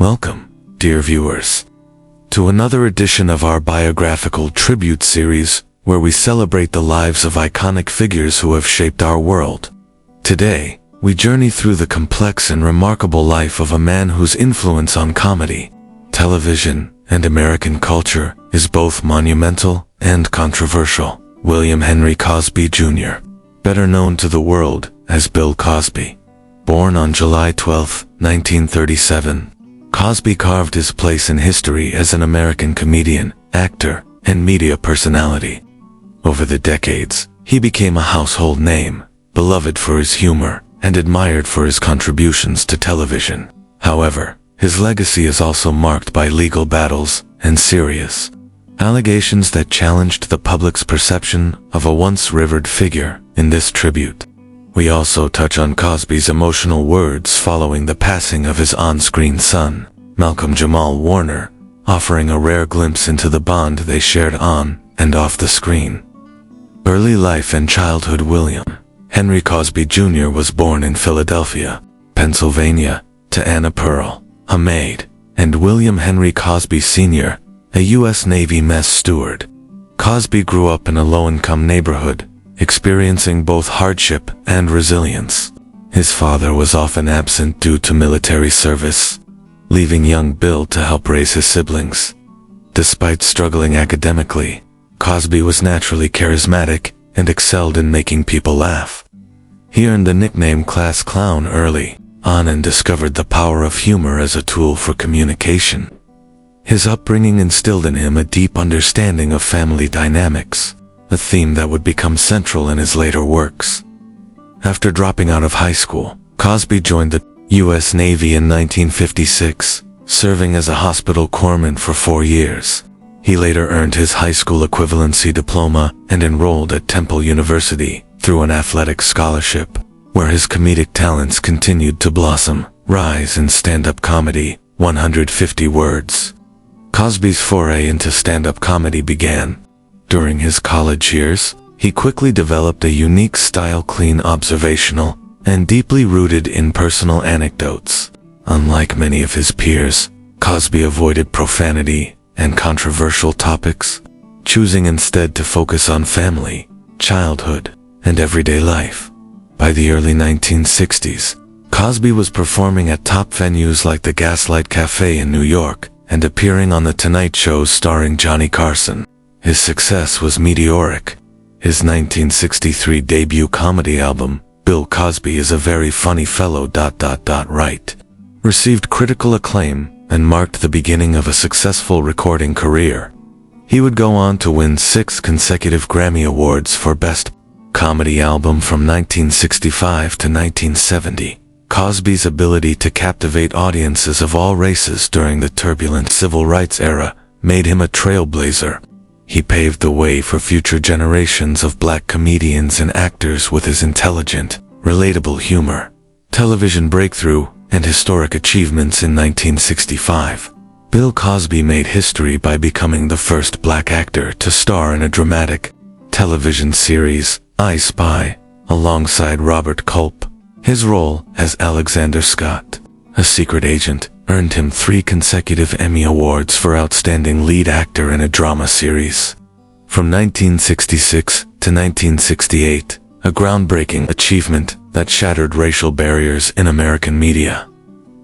Welcome, dear viewers, to another edition of our biographical tribute series where we celebrate the lives of iconic figures who have shaped our world. Today, we journey through the complex and remarkable life of a man whose influence on comedy, television, and American culture is both monumental and controversial. William Henry Cosby Jr., better known to the world as Bill Cosby. Born on July 12, 1937, Cosby carved his place in history as an American comedian, actor, and media personality. Over the decades, he became a household name, beloved for his humor and admired for his contributions to television. However, his legacy is also marked by legal battles and serious allegations that challenged the public's perception of a once-revered figure. In this tribute, we also touch on Cosby's emotional words following the passing of his on-screen son, Malcolm-Jamal Warner, offering a rare glimpse into the bond they shared on and off the screen. Early life and childhood. William Henry Cosby Jr. was born in Philadelphia, Pennsylvania, to Anna Pearl, a maid, and William Henry Cosby Sr., a U.S. Navy mess steward. Cosby grew up in a low-income neighborhood, experiencing both hardship and resilience. His father was often absent due to military service, leaving young Bill to help raise his siblings. Despite struggling academically, Cosby was naturally charismatic and excelled in making people laugh. He earned the nickname Class Clown early on and discovered the power of humor as a tool for communication. His upbringing instilled in him a deep understanding of family dynamics, a theme that would become central in his later works. After dropping out of high school, Cosby joined the U.S. Navy in 1956, serving as a hospital corpsman for 4 years. He later earned his high school equivalency diploma and enrolled at Temple University through an athletic scholarship, where his comedic talents continued to blossom. Rise in stand-up comedy, 150 words. Cosby's foray into stand-up comedy began during his college years. He quickly developed a unique style, clean, observational, and deeply rooted in personal anecdotes. Unlike many of his peers, Cosby avoided profanity and controversial topics, choosing instead to focus on family, childhood, and everyday life. By the early 1960s, Cosby was performing at top venues like the Gaslight Cafe in New York and appearing on The Tonight Show starring Johnny Carson. His success was meteoric. His 1963 debut comedy album, Bill Cosby is a Very Funny Fellow... right, received critical acclaim and marked the beginning of a successful recording career. He would go on to win 6 consecutive Grammy Awards for Best Comedy Album from 1965 to 1970. Cosby's ability to captivate audiences of all races during the turbulent civil rights era made him a trailblazer. He paved the way for future generations of black comedians and actors with his intelligent, relatable humor, television breakthrough, and historic achievements. In 1965, Bill Cosby made history by becoming the first black actor to star in a dramatic television series, I Spy, alongside Robert Culp. His role as Alexander Scott, a secret agent, earned him 3 consecutive Emmy Awards for Outstanding Lead Actor in a Drama Series. From 1966 to 1968, a groundbreaking achievement that shattered racial barriers in American media.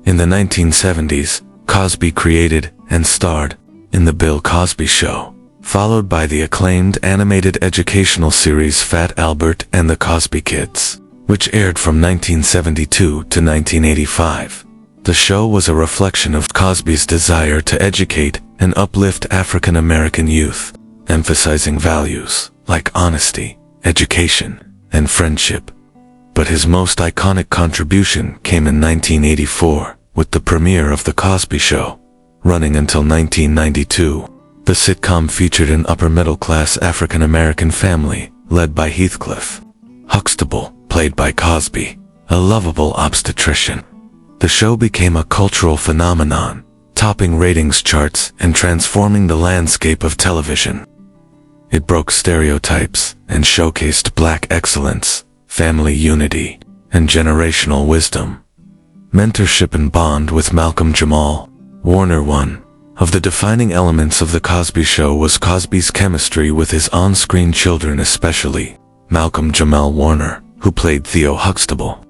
In the 1970s, Cosby created and starred in The Bill Cosby Show, followed by the acclaimed animated educational series Fat Albert and the Cosby Kids, which aired from 1972 to 1985. The show was a reflection of Cosby's desire to educate and uplift African American youth, emphasizing values like honesty, education, and friendship. But his most iconic contribution came in 1984 with the premiere of The Cosby Show. Running until 1992, the sitcom featured an upper-middle-class African American family led by Heathcliff Huxtable, played by Cosby, a lovable obstetrician. The show became a cultural phenomenon, topping ratings charts and transforming the landscape of television. It broke stereotypes and showcased black excellence, family unity, and generational wisdom. Mentorship and bond with Malcolm-Jamal Warner. One of the defining elements of The Cosby Show was Cosby's chemistry with his on-screen children, especially Malcolm-Jamal Warner, who played Theo Huxtable.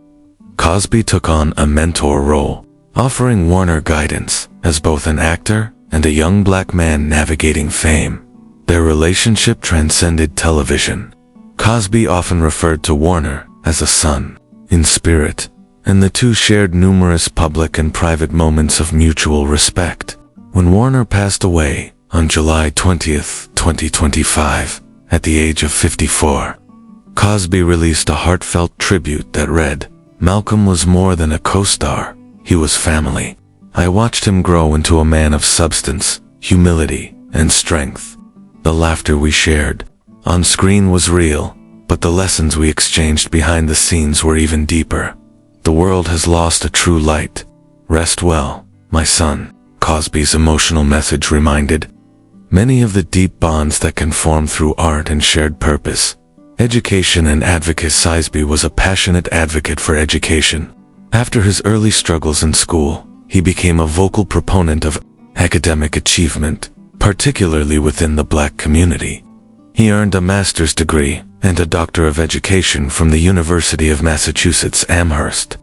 Cosby took on a mentor role, offering Warner guidance as both an actor and a young black man navigating fame. Their relationship transcended television. Cosby often referred to Warner as a son in spirit, and the two shared numerous public and private moments of mutual respect. When Warner passed away on July 20th, 2025, at the age of 54, Cosby released a heartfelt tribute that read, "Malcolm was more than a co-star, he was family. I watched him grow into a man of substance, humility, and strength. The laughter we shared on screen was real, but the lessons we exchanged behind the scenes were even deeper. The world has lost a true light. Rest well, my son," Cosby's emotional message reminded. Many of the deep bonds that can form through art and shared purpose. Education and advocacy. Cosby was a passionate advocate for education. After his early struggles in school, he became a vocal proponent of academic achievement, particularly within the black community. He earned a master's degree and a Doctor of Education from the University of Massachusetts Amherst,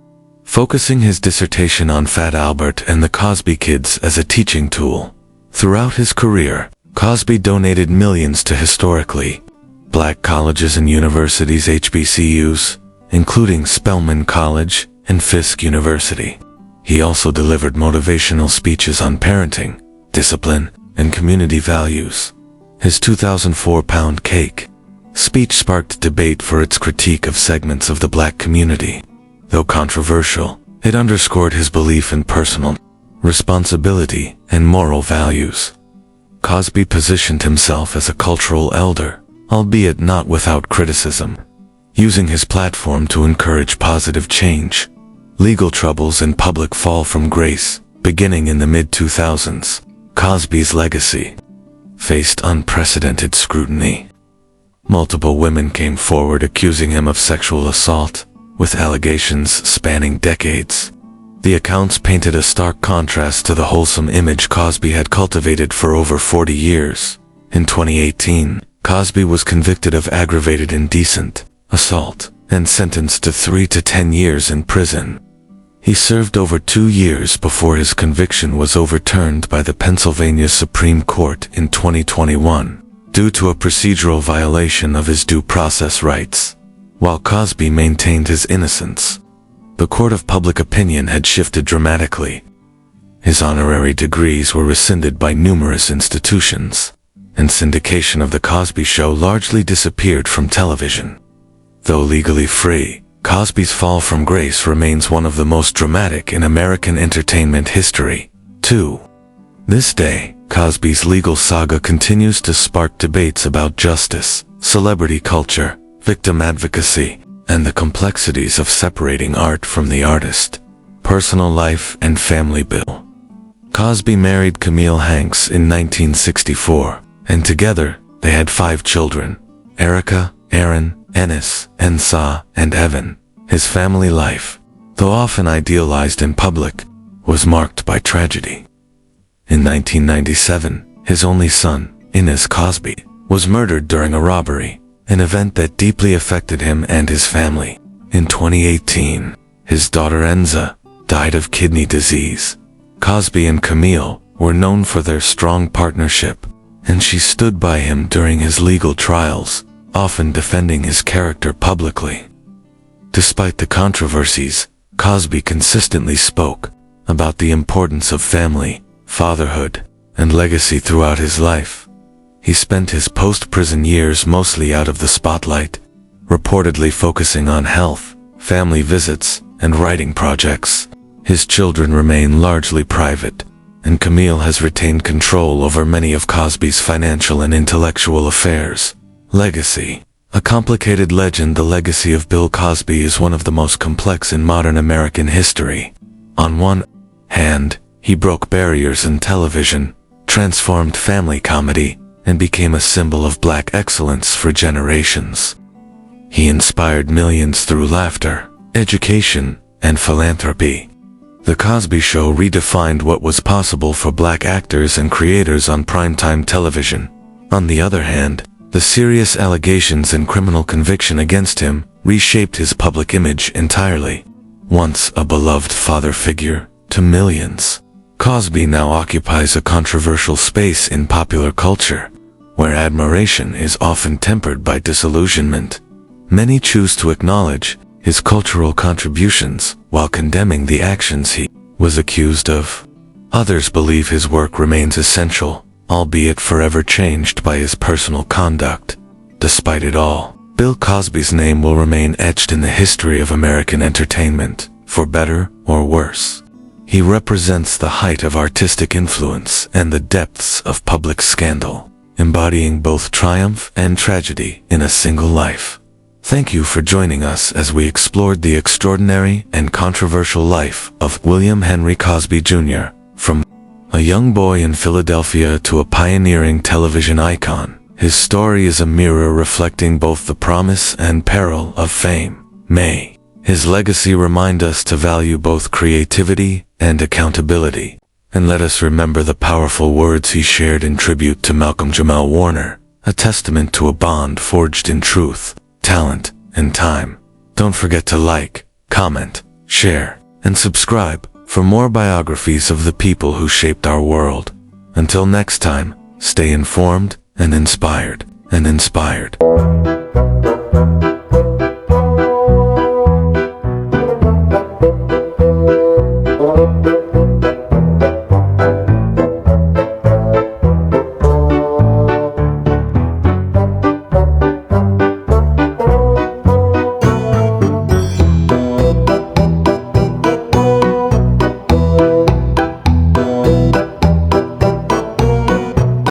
focusing his dissertation on Fat Albert and the Cosby Kids as a teaching tool. Throughout his career, Cosby donated millions to historically black colleges and universities, HBCUs, including Spelman College and Fisk University. He also delivered motivational speeches on parenting, discipline, and community values. His 2004 cake speech sparked debate for its critique of segments of the black community. Though controversial, it underscored his belief in personal responsibility and moral values. Cosby positioned himself as a cultural elder, albeit not without criticism, using his platform to encourage positive change. Legal troubles and public fall from grace, beginning in the mid-2000s. Cosby's legacy faced unprecedented scrutiny. Multiple women came forward accusing him of sexual assault, with allegations spanning decades. The accounts painted a stark contrast to the wholesome image Cosby had cultivated for over 40 years. In 2018, Cosby was convicted of aggravated indecent assault and sentenced to 3 to 10 years in prison. He served over 2 years before his conviction was overturned by the Pennsylvania Supreme Court in 2021, due to a procedural violation of his due process rights. While Cosby maintained his innocence, the court of public opinion had shifted dramatically. His honorary degrees were rescinded by numerous institutions, and syndication of The Cosby Show largely disappeared from television. Though legally free, Cosby's fall from grace remains one of the most dramatic in American entertainment history. 2. This day, Cosby's legal saga continues to spark debates about justice, celebrity culture, victim advocacy, and the complexities of separating art from the artist. Personal life and family. Bill Cosby married Camille Hanks in 1964, and together they had 5 children: Erica, Aaron, Ennis, Ensa, and Evan. His family life, though often idealized in public, was marked by tragedy. In 1997, his only son, Henry Cosby, was murdered during a robbery, an event that deeply affected him and his family. In 2018, his daughter Enza died of kidney disease. Cosby and Camille were known for their strong partnership, and she stood by him during his legal trials, often defending his character publicly. Despite the controversies, Cosby consistently spoke about the importance of family, fatherhood, and legacy throughout his life. He spent his post-prison years mostly out of the spotlight, reportedly focusing on health, family visits, and writing projects. His children remain largely private, and Camille has retained control over many of Cosby's financial and intellectual affairs. Legacy. A complicated legend. The legacy of Bill Cosby is one of the most complex in modern American history. On one hand, he broke barriers in television, transformed family comedy, and became a symbol of black excellence for generations. He inspired millions through laughter, education, and philanthropy. The Cosby Show redefined what was possible for black actors and creators on primetime television. On the other hand, the serious allegations and criminal conviction against him reshaped his public image entirely. Once a beloved father figure to millions, Cosby now occupies a controversial space in popular culture, where admiration is often tempered by disillusionment. Many choose to acknowledge his cultural contributions while condemning the actions he was accused of. Others believe his work remains essential, albeit forever changed by his personal conduct. Despite it all, Bill Cosby's name will remain etched in the history of American entertainment, for better or worse. He represents the height of artistic influence and the depths of public scandal, embodying both triumph and tragedy in a single life. Thank you for joining us as we explored the extraordinary and controversial life of William Henry Cosby Jr., from a young boy in Philadelphia to a pioneering television icon. His story is a mirror reflecting both the promise and peril of fame. May his legacy remind us to value both creativity and accountability, and let us remember the powerful words he shared in tribute to Malcolm-Jamal Warner, a testament to a bond forged in truth, talent, and time. Don't forget to like, comment, share, and subscribe for more biographies of the people who shaped our world. Until next time, stay informed and inspired.